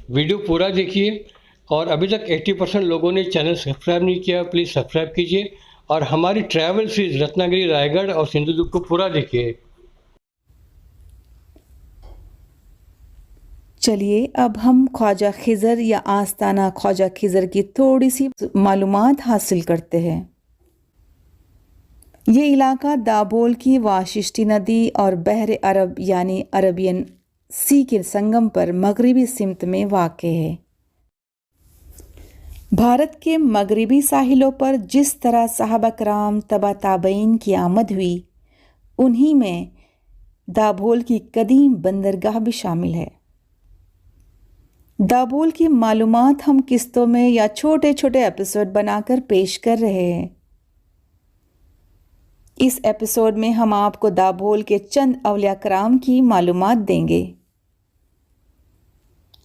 Video पूरा देखिए और अभी तक 80% लोगों ने चैनल सब्सक्राइब नहीं किया, प्लीज़ सब्सक्राइब कीजिए और हमारी ट्रैवल सीरीज रत्नागिरी, रायगढ़ और सिंधुदुर्ग को पूरा देखिए। चलिए अब हम ख्वाजा खिज़र या आस्ताना ख्वाजा खिज़र की थोड़ी सी मालूमात हासिल करते हैं। ये इलाका दाबोल की वाशिष्ठी नदी और बहर अरब यानी अरबियन सी के संगम पर मगरबी सिमत में वाक़े है। भारत के मगरबी साहिलों पर जिस तरह सहाबा कराम तबा ताबईन की आमद हुई, उन्हीं में दाबोल की कदीम बंदरगाह भी शामिल है। दाबोल की मालूमात हम किस्तों में या छोटे छोटे एपिसोड बनाकर पेश कर रहे हैं। इस एपिसोड में हम आपको दाबोल के चंद अवलिया कराम की मालूमात देंगे।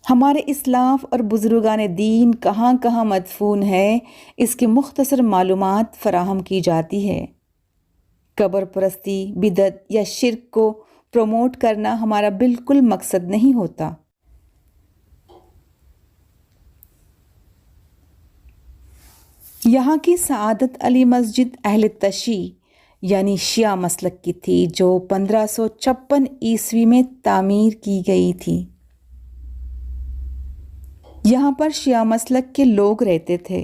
हमारे इस्लाफ और बुजुर्गान दीन कहाँ कहाँ मदफून है, इसकी मुख्तसर मालूमात फराहम की जाती है। कब्र परस्ती, बिदत या शिर्क को प्रमोट करना हमारा बिल्कुल मकसद नहीं होता। यहाँ की सआदत अली मस्जिद अहले तशी यानी शिया मसलक की थी, जो 1556 ईस्वी में तामीर की गई थी। यहाँ पर शिया मसलक के लोग रहते थे।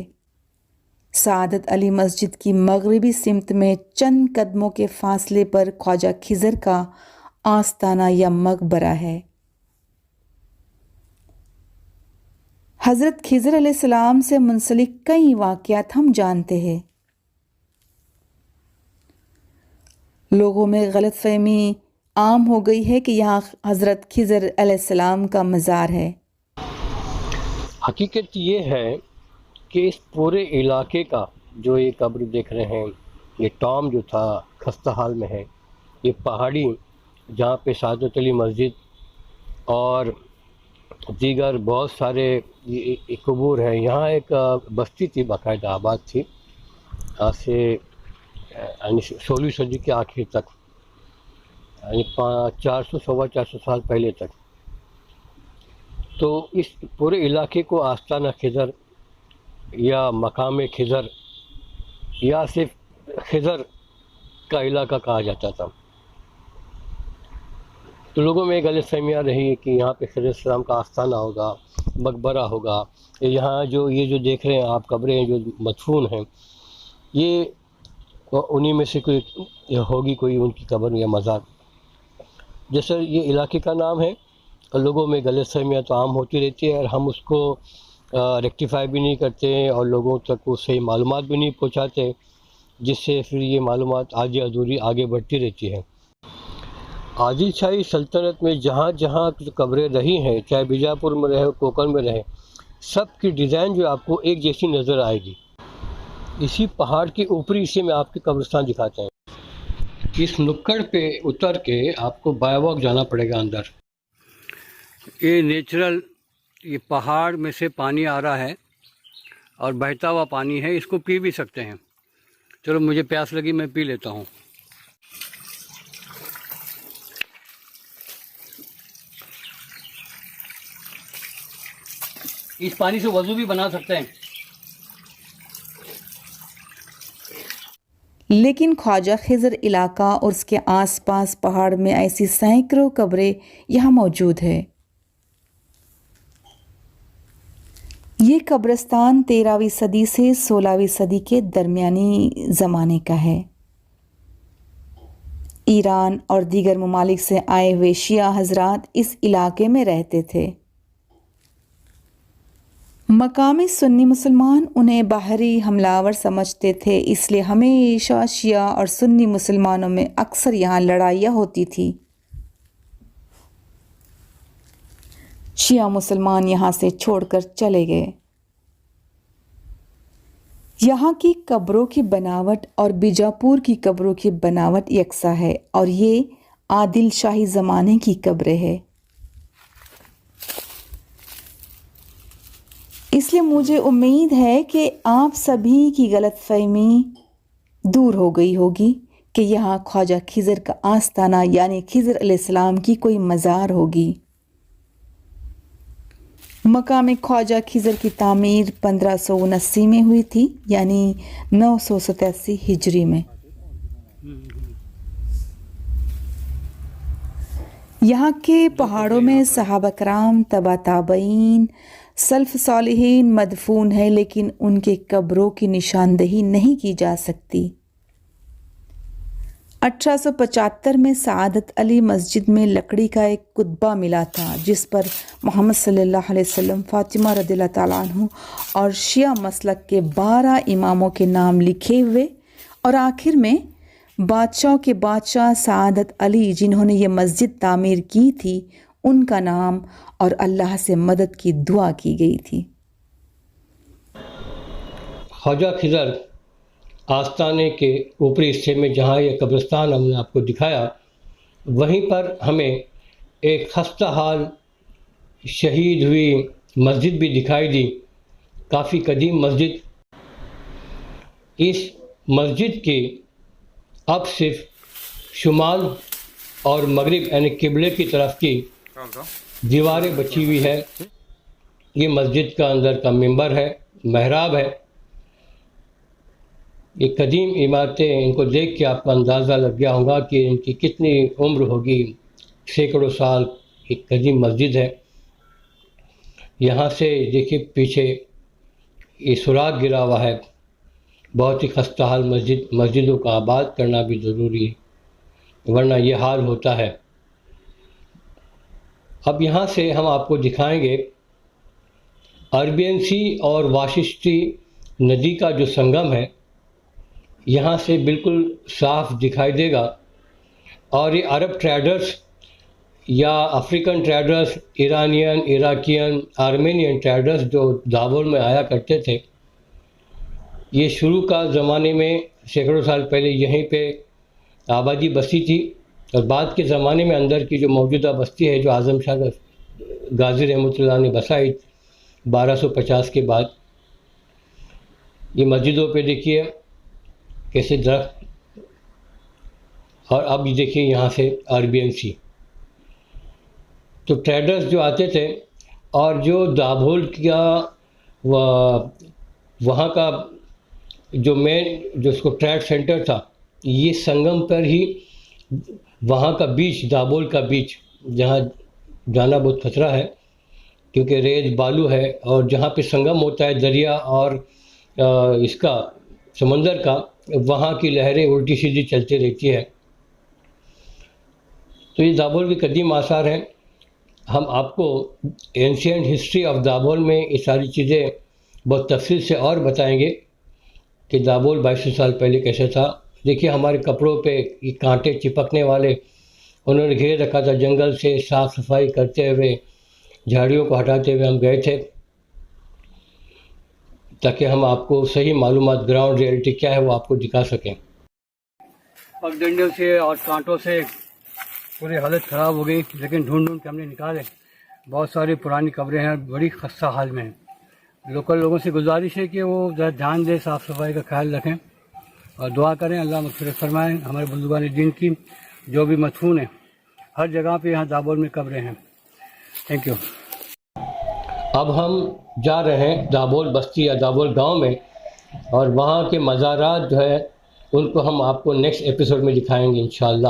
सआदत अली मस्जिद की मगरबी सिमत में चंद कदमों के फासले पर ख्वाजा खिज़र का आस्ताना या मकबरा है। हज़रत खिज़र अलैहिस्सलाम से मुंसलिक कई वाक़यात हम जानते हैं। लोगों में गलतफहमी आम हो गई है कि यहाँ हज़रत खिज़र अलैहिस्सलाम का मज़ार है। हकीकत ये है कि इस पूरे इलाके का जो ये कब्र देख रहे हैं, ये टॉम जो था खस्ता हाल में है। ये पहाड़ी जहाँ पे सआदत अली मस्जिद और दीगर बहुत सारे ये कबूर हैं। यहाँ एक बस्ती थी, बाकायदा आबाद थी, आज से यानी 16वीं सदी के आखिर तक, यानी 400 साल पहले तक। तो इस पूरे इलाके को आस्ताना खिज़र या मकाम खिज़र या सिर्फ खिज़र का इलाका कहा जाता था। तो लोगों में गलतफहमियाँ रही कि यहाँ पे खिज़र अलैहिस्सलाम का आस्ताना होगा, मकबरा होगा। यहाँ जो ये जो देख रहे हैं आप कब्रें जो मदफून हैं, ये उन्हीं में से कोई होगी, कोई उनकी कब्र या मज़ार। जैसे ये इलाके का नाम है, लोगों में गलतफहमियाँ तो आम होती रहती है और हम उसको रेक्टिफाई भी नहीं करते और लोगों तक वो सही मालूमात भी नहीं पहुँचाते, जिससे फिर ये मालूमात आधी अधूरी आगे बढ़ती रहती है। आदिल शाही सल्तनत में जहाँ जहाँ कब्रें रही हैं, चाहे बीजापुर में रहे, कोकण में रहे, सब की डिज़ाइन जो आपको एक जैसी नज़र आएगी। इसी पहाड़ के ऊपरी हिस्से में आपके कब्रिस्तान दिखाते हैं। इस नुक्कड़ पे उतर के आपको बाय वॉक जाना पड़ेगा अंदर। ये नेचुरल, ये पहाड़ में से पानी आ रहा है और बहता हुआ पानी है, इसको पी भी सकते हैं। चलो मुझे प्यास लगी, मैं पी लेता हूँ। इस पानी से वज़ू भी बना सकते हैं। लेकिन ख्वाजा खिज़र इलाका और उसके आसपास पहाड़ में ऐसी सैकड़ों कब्रें यहाँ मौजूद है। ये कब्रिस्तान 13वीं सदी से 16वीं सदी के दरमियानी ज़माने का है। ईरान और दीगर ममालिक से आए हुए शिया हज़रात इस इलाके में रहते थे। मकामी सुन्नी मुसलमान उन्हें बाहरी हमलावर समझते थे, इसलिए हमेशा शिया और सुन्नी मुसलमानों में अक्सर यहाँ लड़ाइयाँ होती थी। शिया मुसलमान यहाँ से छोड़कर चले गए। यहाँ की कब्रों की बनावट और बीजापुर की कब्रों की बनावट यकसा है और ये आदिल शाही ज़माने की कब्रें हैं। इसलिए मुझे उम्मीद है कि आप सभी की गलतफहमी दूर हो गई होगी कि यहाँ ख्वाजा खिज़र का आस्ताना यानी खिज़र अलैहिस्सलाम की कोई मज़ार होगी। مقام خواجہ خضر کی تعمیر 1579 میں ہوئی تھی، یعنی 987 ہجری میں۔ یہاں کے پہاڑوں میں صحابہ کرام، تبع تابعین، سلف صالحین مدفون ہیں، لیکن ان کے قبروں کی نشاندہی نہیں کی جا سکتی۔ 1875 میں سعادت علی مسجد میں لکڑی کا ایک کتبہ ملا تھا جس پر محمد صلی اللہ علیہ وسلم، فاطمہ رضی اللہ تعالیٰ عنہ اور شیعہ مسلک کے 12 اماموں کے نام لکھے ہوئے، اور آخر میں بادشاہوں کے بادشاہ سعادت علی جنہوں نے یہ مسجد تعمیر کی تھی، ان کا نام اور اللہ سے مدد کی دعا کی گئی تھی۔ خواجہ خضر آستانے کے اوپری حصے میں جہاں یہ قبرستان ہم نے آپ کو دکھایا، وہیں پر ہمیں ایک خستہ حال شہید ہوئی مسجد بھی دکھائی دی، کافی قدیم مسجد۔ اس مسجد کی اب صرف شمال اور مغرب یعنی قبلے کی طرف کی دیواریں بچی ہوئی ہے۔ یہ مسجد کا اندر کا ممبر ہے، محراب ہے۔ یہ قدیم عمارتیں، ان کو دیکھ کے آپ کو اندازہ لگ گیا ہوگا کہ ان کی کتنی عمر ہوگی، سینکڑوں سال ایک قدیم مسجد ہے۔ یہاں سے دیکھیے پیچھے یہ سراغ گرا ہوا ہے، بہت ہی خستہ حال مسجد۔ مسجدوں کا آباد کرنا بھی ضروری ہے، ورنہ یہ حال ہوتا ہے۔ اب یہاں سے ہم آپ کو دکھائیں گے عربین سی اور واششتی ندی کا جو سنگم ہے، یہاں سے بالکل صاف دکھائی دے گا۔ اور یہ عرب ٹریڈرز یا African traders, Iranian, عراقین، Armenian traders جو دابول میں آیا کرتے تھے، یہ شروع کا زمانے میں سینکڑوں سال پہلے یہیں پہ آبادی بسی تھی، اور بعد کے زمانے میں اندر کی جو موجودہ بستی ہے جو اعظم شاہ غازی رحمۃ اللہ نے بسائی 1250 کے بعد۔ یہ مسجدوں پہ دیکھیے کیسے درخت، اور اب یہ دیکھیے یہاں سے عربین سی۔ تو ٹریڈرز جو آتے تھے، اور جو دابول کا وہاں کا جو مین جو اس کو ٹریڈ سینٹر تھا، یہ سنگم پر ہی وہاں کا بیچ، دابول کا بیچ، جہاں جانا بہت خطرہ ہے کیونکہ ریت بالو ہے، اور جہاں پہ سنگم ہوتا ہے دریا اور اس کا سمندر کا، وہاں کی لہریں الٹی سیدھی چلتی رہتی ہے۔ تو یہ دابول کے قدیم آثار ہیں۔ ہم آپ کو اینشینٹ ہسٹری آف دابول میں یہ ساری چیزیں بہت تفصیل سے اور بتائیں گے کہ دابول 2200 سال پہلے کیسے تھا۔ دیکھیے ہمارے کپڑوں پہ یہ کانٹے چپکنے والے انہوں نے گھیر رکھا تھا، جنگل سے صاف صفائی کرتے ہوئے، جھاڑیوں کو ہٹاتے ہوئے ہم گئے تھے تاکہ ہم آپ کو صحیح معلومات، گراؤنڈ ریئلٹی کیا ہے وہ آپ کو دکھا سکیں۔ پگڈنڈوں سے اور کانٹوں سے پوری حالت خراب ہو گئی، لیکن ڈھونڈ کے ہم نے نکالے۔ بہت ساری پرانی قبریں ہیں، بڑی خستہ حال میں ہیں۔ لوکل لوگوں سے گزارش ہے کہ وہ ذرا دھیان دیں، صاف صفائی کا خیال رکھیں اور دعا کریں، اللہ مغفرت فرمائیں ہمارے بزرگان دین کی جو بھی مدفون ہیں۔ ہر جگہ پہ یہاں دابول میں قبریں ہیں۔ Thank you. اب ہم جا رہے ہیں دابول بستی یا دابول گاؤں میں، اور وہاں کے مزارات جو ہے ان کو ہم آپ کو نیکسٹ ایپیسوڈ میں دکھائیں گے انشاءاللہ۔